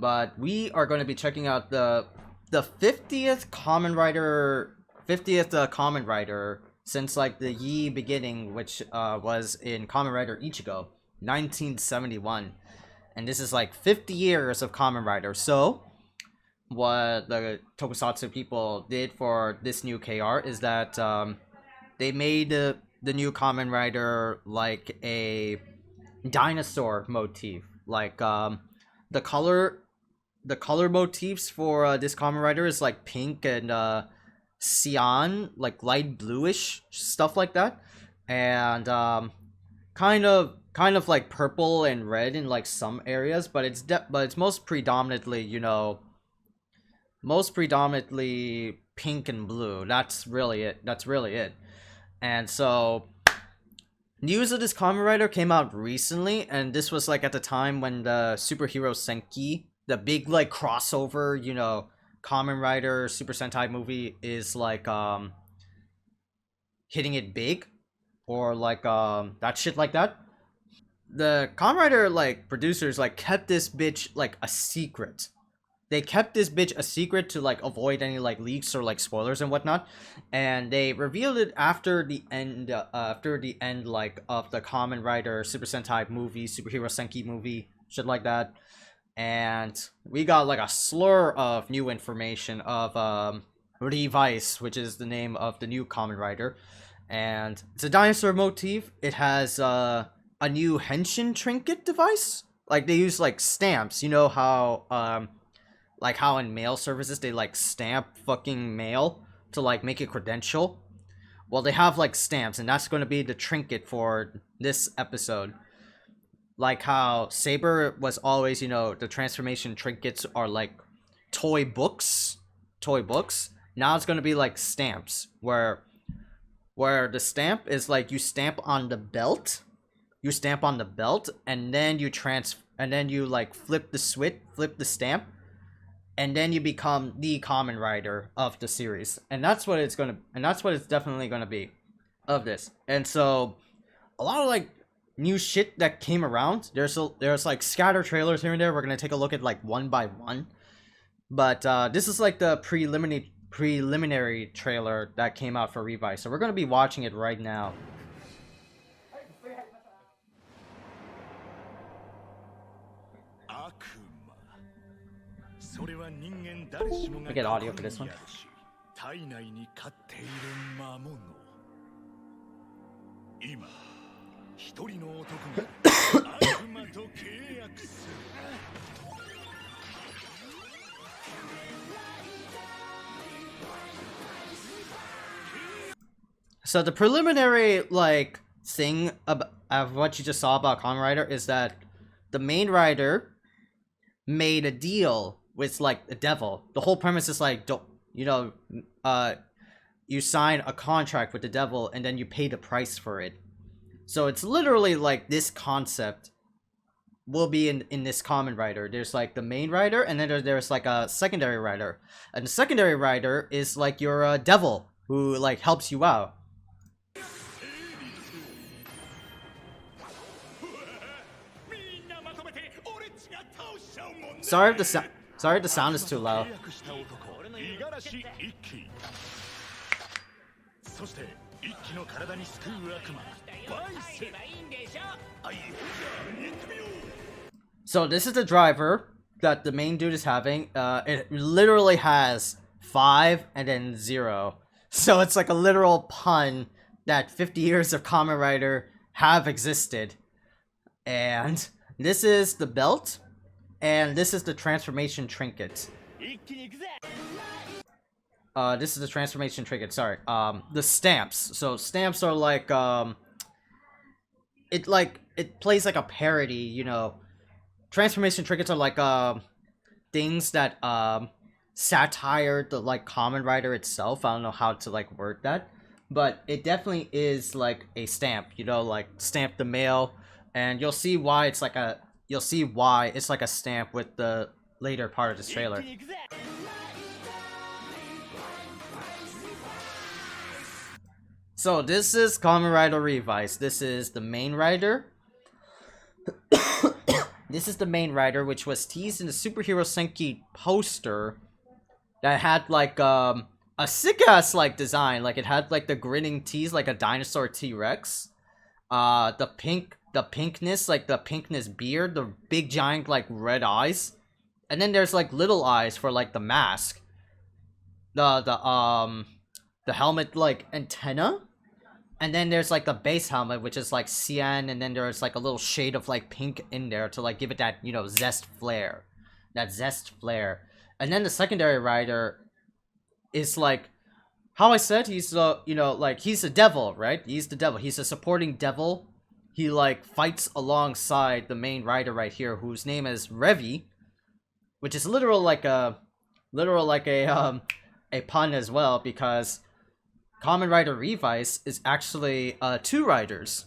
but we are going to be checking out the 50th Kamen Rider 50th Kamen Rider since like the Yi beginning, which was in Kamen Rider Ichigo 1971, and this is like 50 years of Kamen Rider. So what the Tokusatsu people did for this new KR is that they made the new Kamen Rider like a dinosaur motif. Like the color motifs for this Kamen Rider is like pink and cyan, like light bluish stuff like that, and kind of like purple and red in like some areas, but it's most predominantly, you know, pink and blue. That's really it. And so news of this Kamen Rider came out recently, and this was like at the time when the Superhero Senki, the big like crossover, you know, Kamen Rider Super Sentai movie is like hitting it big, or like that shit like that. The Kamen Rider like producers like kept this bitch like a secret. They kept this bitch a secret to like avoid any like leaks or like spoilers and whatnot, and they revealed it after the end like of the Kamen Rider Super Sentai movie, Superhero Senki movie, shit like that. And we got like a slur of new information of Revice, which is the name of the new Kamen Rider, and it's a dinosaur motif. It has a new henshin trinket device. Like they use like stamps. You know how like how in mail services they like stamp fucking mail to like make a credential. Well, they have like stamps, and that's going to be the trinket for this episode. Like how Saber was always, you know, the transformation trinkets are like toy books. Now it's going to be like stamps, where the stamp is like you stamp on the belt. And then you like flip the stamp, and then you become the Kamen Rider of the series. And that's what it's definitely gonna be of this. And so a lot of like new shit that came around. There's like scatter trailers here and there. We're gonna take a look at like one by one. But this is like the preliminary trailer that came out for Revice. So we're gonna be watching it right now. I get audio for this one. So the preliminary like thing of what you just saw about Kamen Rider is that the main rider made a deal with like the devil. The whole premise is like, don't, you know, you sign a contract with the devil and then you pay the price for it. So it's literally like this concept will be in this Kamen Rider. There's like the main rider, and then there's like a secondary rider, and the secondary rider is like your devil who like helps you out. Sorry if the sound is too loud. So this is the driver that the main dude is having. It literally has 5 and then 0. So it's like a literal pun that 50 years of Kamen Rider have existed. And this is the belt. And this is the transformation trinket. This is the transformation trinket, sorry. The stamps. So stamps are like, it plays like a parody, you know. Transformation trinkets are like, things that, satire the, like, Kamen Rider itself. I don't know how to, like, word that. But it definitely is, like, a stamp, you know, like, stamp the mail. And you'll see why it's like a stamp with the later part of this trailer. So this is Kamen Rider Revice. This is the main rider. This is the main rider, which was teased in the Superhero Senki poster that had like a sick ass like design. Like it had like the grinning teeth like a dinosaur T-Rex. The pinkness, like the pinkness beard, the big giant like red eyes. And then there's like little eyes for like the mask. The helmet like antenna. And then there's like the base helmet, which is like cyan, and then there's like a little shade of like pink in there to like give it that, you know, zest flair. That zest flair. And then the secondary rider is like, how I said, he's the, you know, like he's a devil, right? He's the devil. He's a supporting devil. He like fights alongside the main rider right here, whose name is Revi, which is literal like a pun as well, because Kamen Rider Revice is actually 2 riders.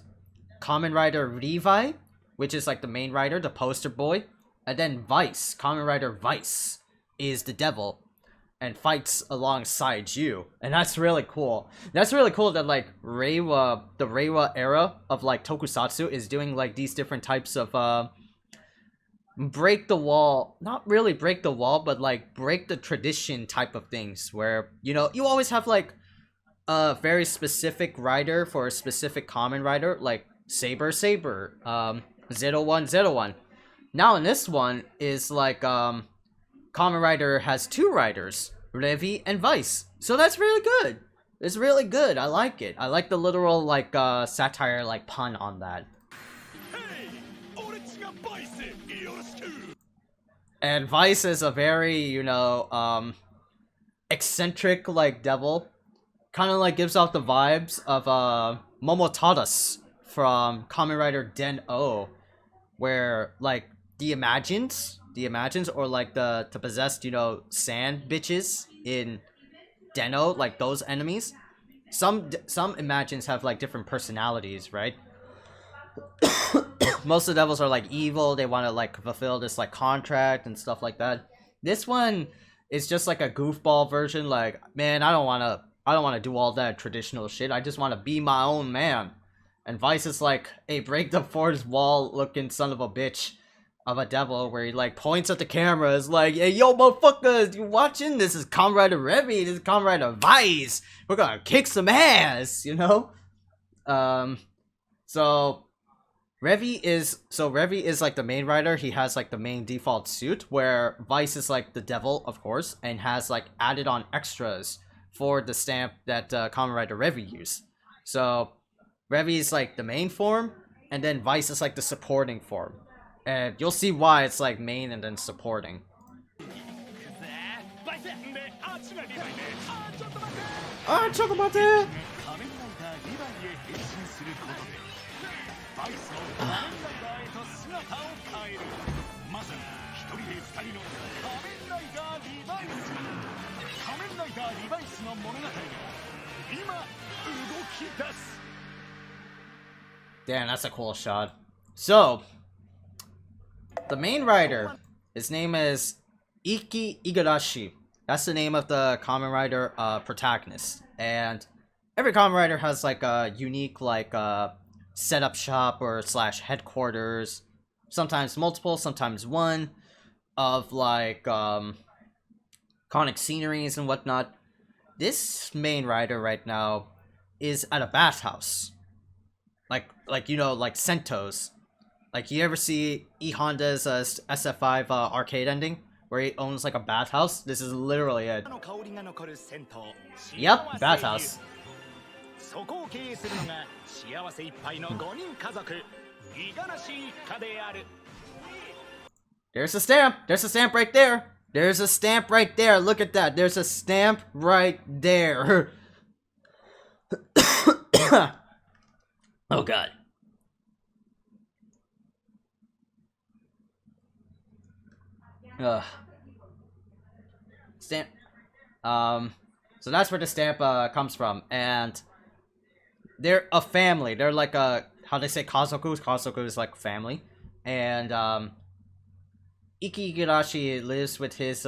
Kamen Rider Revi, which is like the main rider, the poster boy, and then Vice, Kamen Rider Vice, is the devil and fights alongside you. And that's really cool. That's really cool that like Reiwa, the Reiwa era of like Tokusatsu is doing like these different types of break the wall, not really break the wall, but like break the tradition type of things, where, you know, you always have like a very specific rider for a specific Kamen Rider, like Saber, 0101. Now in this one is like Kamen Rider has 2 riders, Revi and Vice. So that's really good. It's really good. I like it. I like the literal like satire like pun on that. And Vice is a very, you know, eccentric like devil. Kind of like gives off the vibes of Momotadas from Kamen Rider Den-O, where like the Imagines, or like the possessed, you know, sand bitches in Den-O, like those enemies. Some Imagines have like different personalities, right? Most of the devils are like evil. They want to like fulfill this like contract and stuff like that. This one is just like a goofball version. Like, man, I don't want to do all that traditional shit. I just want to be my own man. And Vice is like a break the fourth wall looking son of a bitch of a devil, where he like points at the camera. Is like, hey, yo, motherfuckers, you watching? This is Kamen Rider Revi. This is Kamen Rider Vice. We're gonna kick some ass, you know? So Revi is like the main rider. He has like the main default suit, where Vice is like the devil, of course, and has like added on extras for the stamp that Kamen Rider Revi used. So Revi is like the main form, and then Vice is like the supporting form. And you'll see why it's like main and then supporting. Ah, talk about that! Damn, that's a cool shot. So, the main rider, his name is Iki Igarashi. That's the name of the Kamen Rider protagonist. And every Kamen Rider has like a unique like setup shop or slash headquarters. Sometimes multiple, sometimes one, of like iconic sceneries and whatnot. This main rider right now is at a bathhouse. Like you know, like Sento's. Like, you ever see E Honda's SF5 arcade ending, where he owns like a bathhouse? This is literally it. Yep, bathhouse. There's a stamp. There's a stamp right there. There's a stamp right there. Look at that. There's a stamp right there. Oh god. Stamp. So that's where the stamp comes from, and they're a family. They're like a, how they say kazoku. Kazoku is like family, and Iki Igarashi lives with his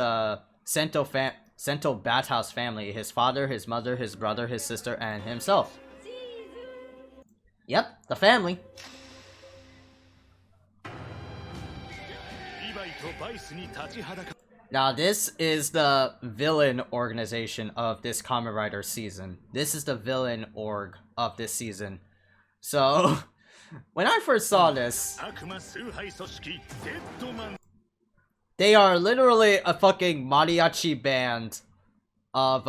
Sento bathhouse family. His father, his mother, his brother, his sister, and himself. Yep, the family. Now this is the villain organization of this Kamen Rider season. This is the villain org of this season. So, when I first saw this, they are literally a fucking mariachi band of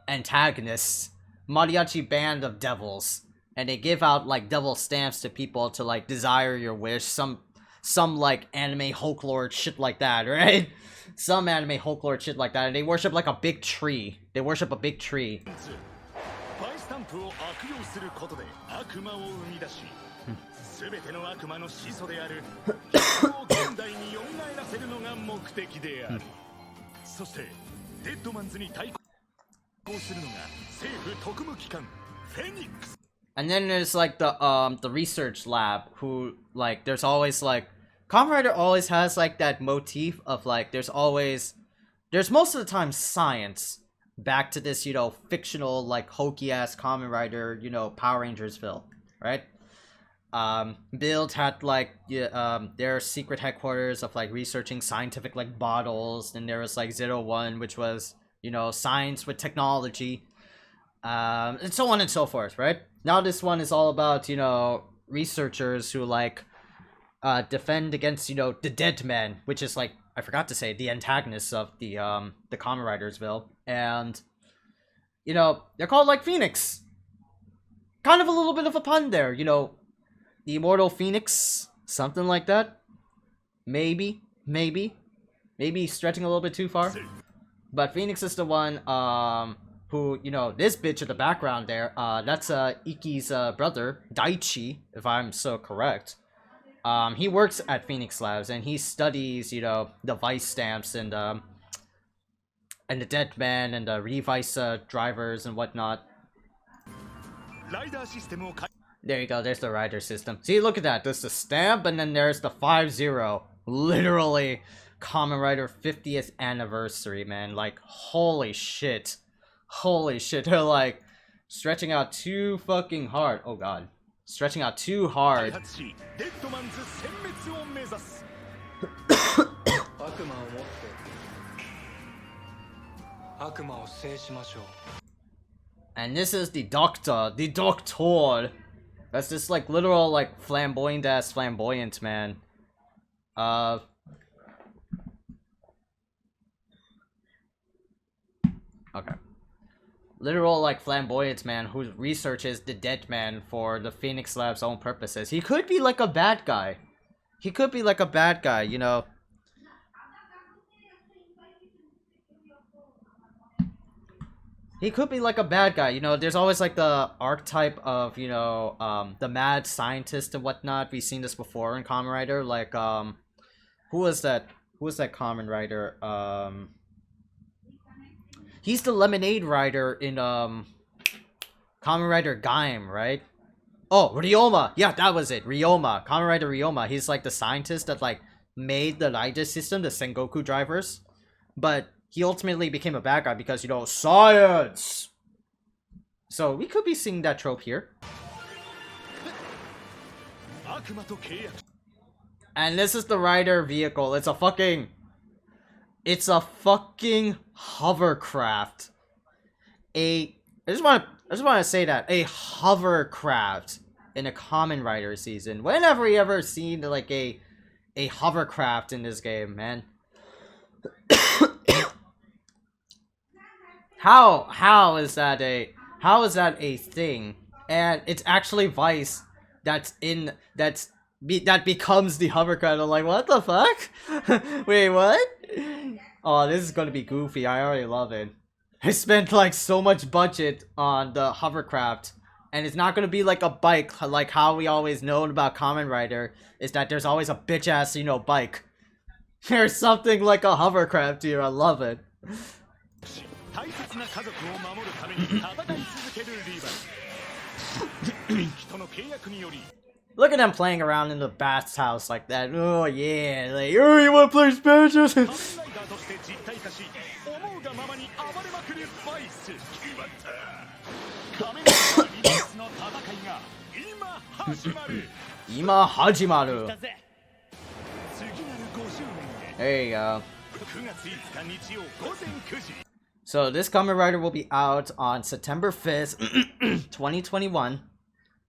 antagonists. Mariachi band of devils. And they give out like devil stamps to people to like desire your wish. Some like anime folklore shit like that, right? Some anime folklore shit like that. And they worship like a big tree. They worship a big tree. And then there's like the research lab who like there's always like Kamen Rider always has like that motif of like there's most of the time science back to this, you know, fictional like hokey ass Kamen Rider, you know, Power Rangers film, right? Build had like their secret headquarters of like researching scientific like bottles, and there was like 01, which was, you know, science with technology, and so on and so forth, right? Now this one is all about, you know, researchers who like defend against, you know, the dead man, which is like, I forgot to say, the antagonists of the Kamen Ridersville. And, you know, they're called like Phoenix. Kind of a little bit of a pun there, you know, the immortal Phoenix, something like that. Maybe stretching a little bit too far. But Phoenix is the one who, you know, this bitch in the background there, that's Iki's brother, Daichi, if I'm so correct. He works at Phoenix Labs, and he studies, you know, the Vice stamps and the Dead Man and the Revice drivers and whatnot. There you go, there's the rider system. See, look at that, there's the stamp, and then there's the 5-0. Literally, Kamen Rider 50th anniversary, man. Like, holy shit. Holy shit, they're like stretching out too fucking hard. Oh god. Stretching out too hard. And this is the doctor. That's this like literal like flamboyant ass flamboyant man. Okay. Literal like flamboyant man who researches the dead man for the Phoenix Lab's own purposes. He could be like a bad guy. He could be like a bad guy, you know. He could be like a bad guy, you know. There's always like the archetype of, you know, the mad scientist and whatnot. We've seen this before in Kamen Rider. Like, who was that? Who was that Kamen Rider? He's the Lemonade Rider in Kamen Rider Gaim, right? Oh, Ryoma! Yeah, that was it. Ryoma. Kamen Rider Ryoma. He's like the scientist that like made the Rider system, the Sengoku drivers. But he ultimately became a bad guy because, you know, science! So we could be seeing that trope here. And this is the Rider vehicle. It's a fucking hovercraft. I just want to say that a hovercraft in a Kamen Rider season. When have we ever seen like a hovercraft in this game, man? How is that a thing? And it's actually Vice that becomes the hovercraft. I'm like, what the fuck? Wait, what? Oh, this is gonna be goofy. I already love it. I spent like so much budget on the hovercraft, and it's not gonna be like a bike like how we always known about Kamen Rider, is that there's always a bitch ass, you know, bike. There's something like a hovercraft here. I love it. Look at them playing around in the bathhouse like that. Oh yeah, like, oh, you wanna play Spanish? Ima hajimaru. There you go. So this Kamen Rider will be out on September 5th, 2021.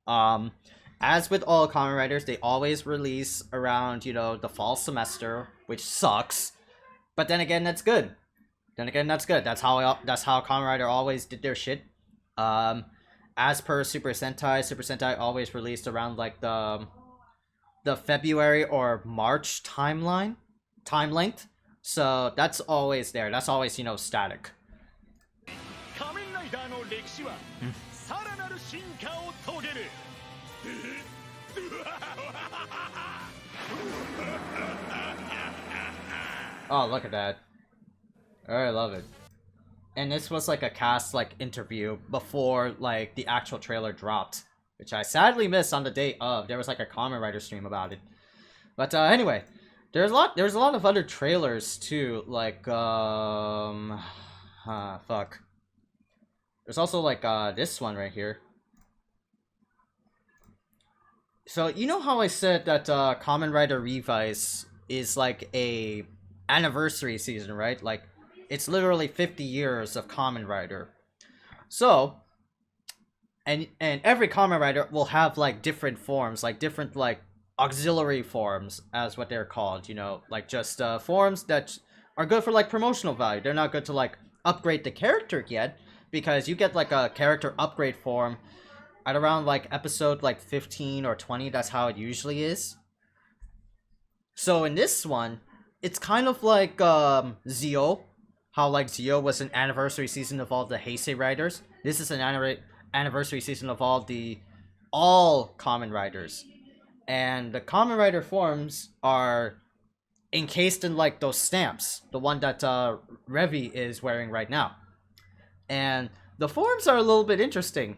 As with all Kamen Riders, they always release around, you know, the fall semester, which sucks. But then again, that's good. That's how Kamen Rider always did their shit. As per Super Sentai always released around like the February or March time length. So that's always there. That's always, you know, static. Oh, look at that. I love it. And this was like a cast like interview before like the actual trailer dropped, which I sadly missed on the day of. There was like a Kamen Rider stream about it. But anyway, there's a lot of other trailers too, like fuck. There's also like this one right here. So you know how I said that Kamen Rider Revice is like a anniversary season, right? Like it's literally 50 years of Kamen Rider. So and every Kamen Rider will have like different forms, like different like auxiliary forms as what they're called, you know, like just forms that are good for like promotional value. They're not good to like upgrade the character yet, because you get like a character upgrade form at around like episode like 15 or 20. That's how it usually is. So in this one, it's kind of like Zio, how like Zio was an anniversary season of all the Heisei Riders. This is an anniversary season of all Kamen Riders. And the Kamen Rider forms are encased in like those stamps, the one that Revi is wearing right now. And the forms are a little bit interesting.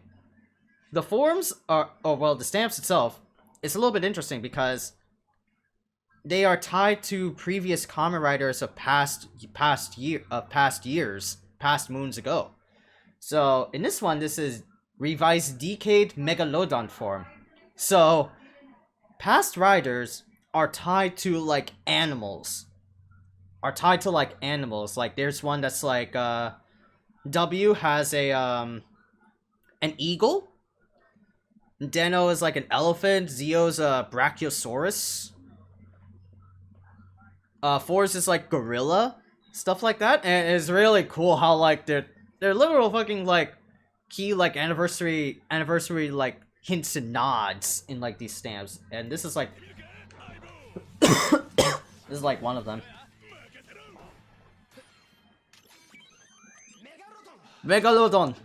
The forms are, the stamps itself, it's a little bit interesting because they are tied to previous Kamen Riders of past moons ago. So in this one, this is Revised Decade Megalodon form. So past riders are tied to like animals. Like there's one that's like W has a an eagle. Deno is like an elephant. Zio's a brachiosaurus. Force is like gorilla, stuff like that, and it's really cool how like they're literal fucking like key like anniversary like hints and nods in like these stamps, and this is like this is like one of them. Megalodon.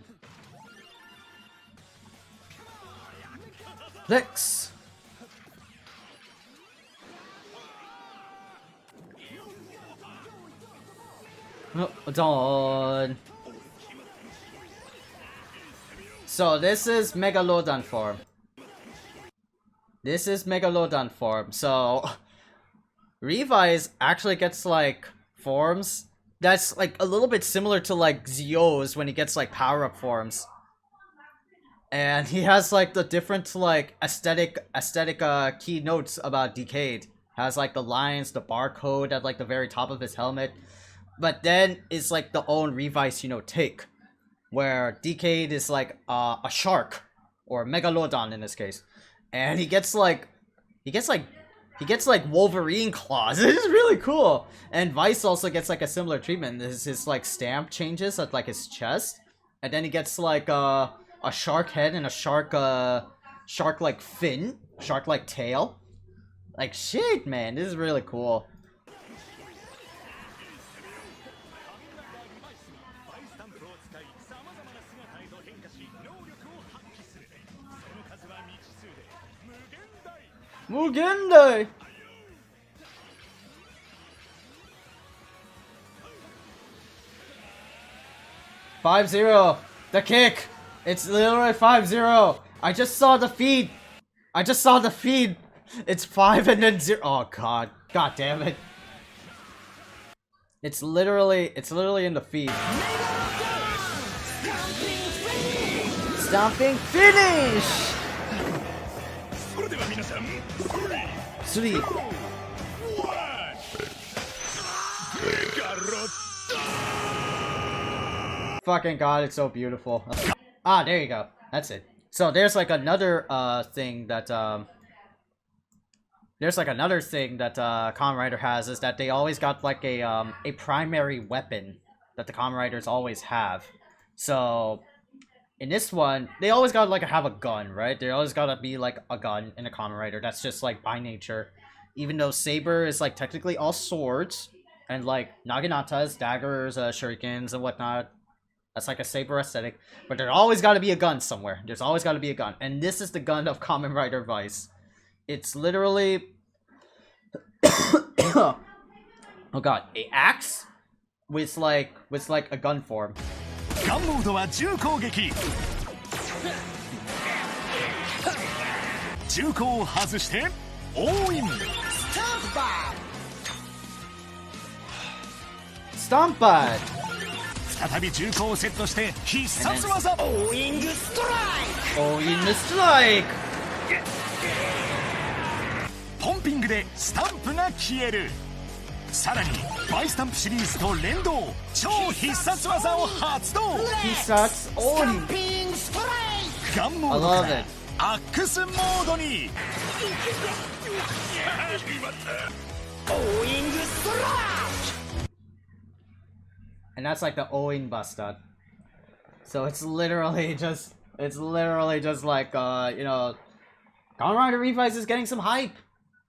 Lex. Don. So this is Megalodon form. So Revice actually gets like forms that's like a little bit similar to like Zio's when he gets like power-up forms. And he has like the different like aesthetic keynotes about Decade. Has like the lines, the barcode at like the very top of his helmet. But then it's like the own Revice, you know, take, where Decade is like a shark or Megalodon in this case, and he gets like Wolverine claws. It is really cool. And Vice also gets like a similar treatment. His like stamp changes at like his chest, and then he gets like a shark head and a shark like fin, shark like tail. Like shit, man, this is really cool. Mugendai! 5-0. The kick. It's literally 5-0. I just saw the feed. It's 5 and then 0. Oh god. God damn it. It's literally in the feed. Stomping finish. 3. Fucking god, it's so beautiful. Ah, there you go. That's it. So there's like another thing that Kamen Rider has, is that they always got like a primary weapon that the Kamen Riders always have. So in this one, they always gotta like have a gun, right? They always gotta be like a gun in a Kamen Rider. That's just like by nature. Even though Saber is like technically all swords, and like Naginatas, daggers, shurikens, and whatnot. That's like a Saber aesthetic. But there's always gotta be a gun somewhere. There's always gotta be a gun. And this is the gun of Kamen Rider Revice. It's literally oh god, a axe with like a gun form. ガンモードは銃攻撃銃口を外してオーインスタンパー再び銃口をセットして必殺技オーイングストライクオーイングストライクポンピングでスタンプが消えるさらにバイスタンプシリーズと連動超必殺技を発動必殺オーイングガンモードからアックスモードにオーイングストライク And that's like the Oin Buster. So it's literally just like you know, Kamen Rider Revice is getting some hype.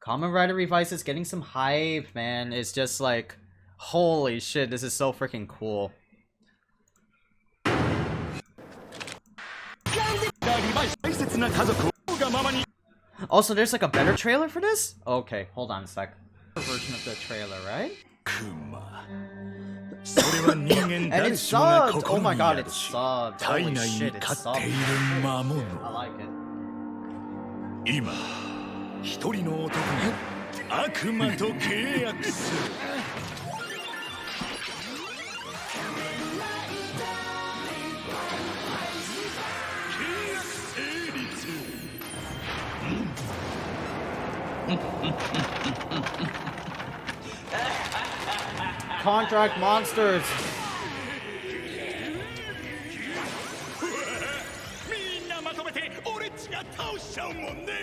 Kamen Rider Revice is getting some hype, man. It's just like, holy shit, this is so freaking cool. Also, there's like a better trailer for this? Okay, hold on a sec. Version of the trailer, right? And it subbed! Oh my god, it subbed. Holy shit, it subbed. I like it. 今一人の男が悪魔と契約する契約成立 Contract monsters! みんなまとめて俺っちが倒しちゃうもんね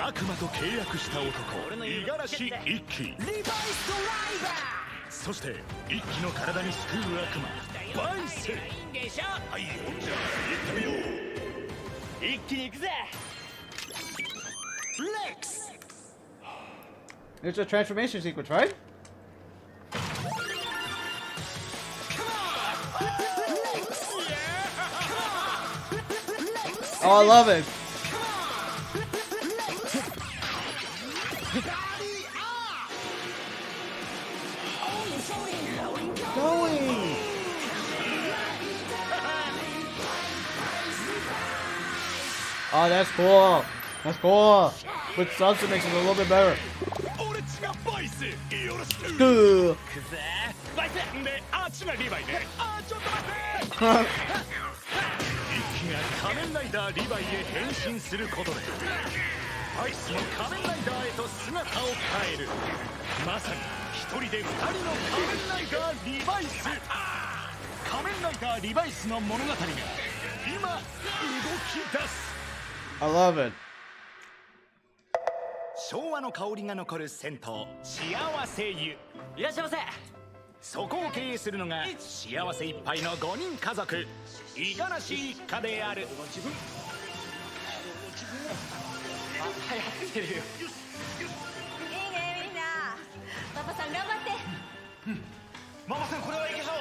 悪魔と契約した男五十嵐一輝リバイスドライバーそして一輝の体に救う悪魔バイスはいほんじゃ行ってみよう一気に行くぜレックス It's a transformation sequence, right? Oh, I love it. Going. Oh, that's cool. That's cool. With subs, it makes it a little bit better. Good. 仮面ライダーリヴァイへ変身することでバイスも仮面ライダーへと姿を変えるまさに一人で二人の仮面ライダーリバイス仮面ライダーリバイスの物語が今動き出す I love it. 昭和の香りが残る銭湯幸せ湯いらっしゃいませそこを経営するのが幸せいっぱいの5人家族五十嵐一家である自分流行ってるよいいねみんなパパさん頑張ってママさんこれはいけそう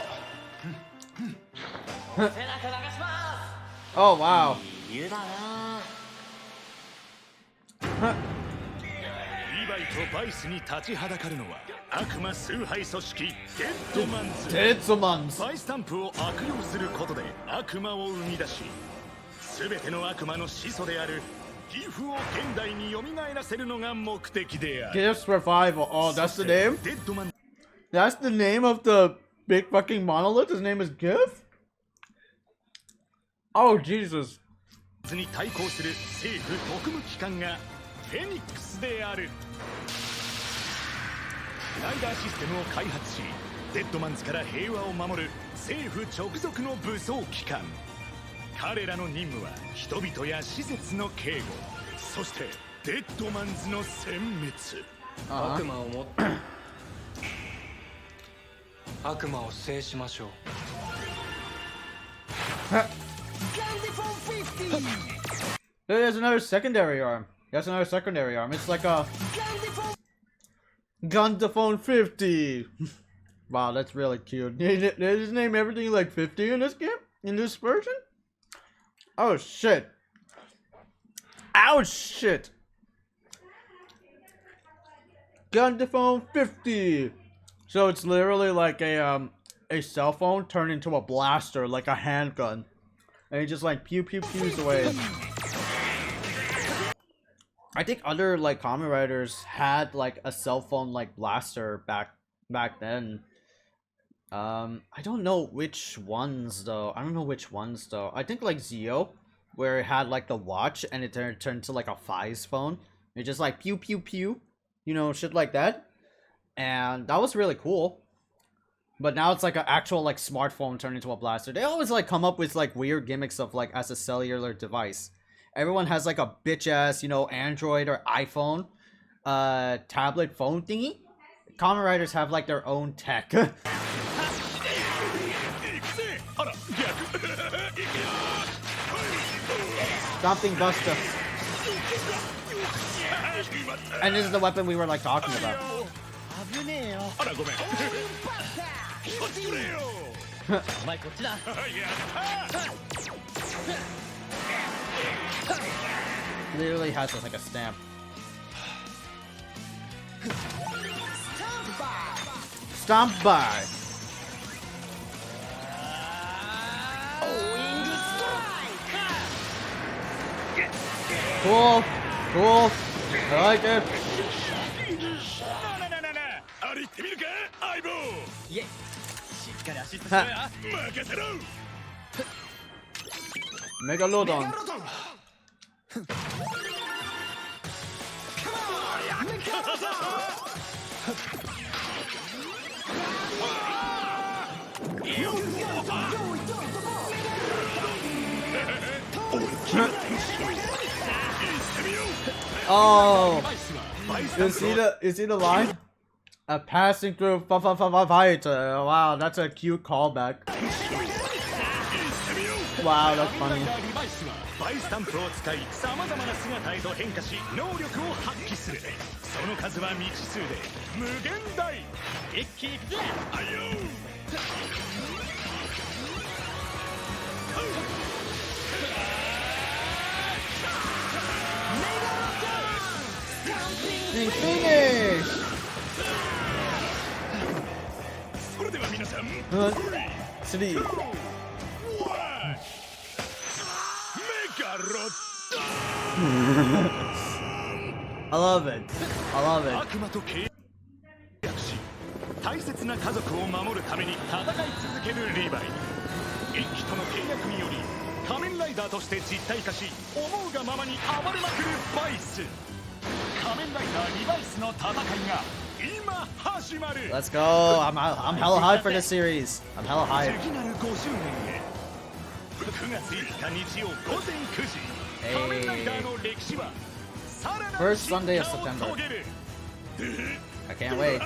背中流します Oh, wow. 湯だなリヴァイとバイスに立ちはだかるのは悪魔崇拝組織デッドマンズデッドマンズバイスタンプを悪用することで悪魔を生み出し全ての悪魔の始祖であるギフを現代に蘇らせるのが目的である Gif's Revival. Oh, that's the name? That's the name of the big fucking monolith? His name is Gif? Oh, Jesus. に対抗する政府特務機関がフェニックスであるライダーシステムを開発しデッドマンズから平和を守る政府直属の武装機関。彼らの任務は人々や施設の警護、そしてデッドマンズの殲滅。悪魔をもって悪魔を制しましょう。There's another secondary arm. That's another secondary arm. It's like a Gundaphone 50. Wow, that's really cute. Did his name everything like 50 in this game? In this version? Oh shit. Oh shit. Gundaphone 50. So it's literally like a cell phone turned into a blaster, like a handgun. And he just like pew pew pews away. I think other like Kamen Riders had like a cell phone like blaster back then. I don't know which ones though. I think like Zio, where it had like the watch and it turned into like a Fi's phone. It just like pew pew pew, you know, shit like that. And that was really cool. But now it's like an actual like smartphone turned into a blaster. They always like come up with like weird gimmicks of like as a cellular device. Everyone has like a bitch ass, you know, Android or iPhone tablet phone thingy. Kamen Riders have like their own tech. Stomping Buster. And this is the weapon we were like talking about. Literally has like a stamp. Stomp by. Cool. Cool. I like it. Megalodon. Oh, you see the line? A passing through fight. Wow, that's a cute callback. Wow, that's funny. バイスタンプを使いさまざまな姿へと変化し能力を発揮する。その数は未知数で無限大。一気にぜあよFinish! それでは皆さん 3 I love it. I love it. 悪魔と契約し大切な家族を守るために戦い続けるリヴァイ。一騎との契約により仮面ライダーとして実体化し思うがままに暴れまくるバイス。仮面ライダーリバイスの戦いが今始まる。 Let's go. I'm hella hyped for this series. I'm hella hyped. 次なる50年へ9月5日日曜午前9時。仮面ライダーの歴史はさらなる First Sunday of September. I can't wait.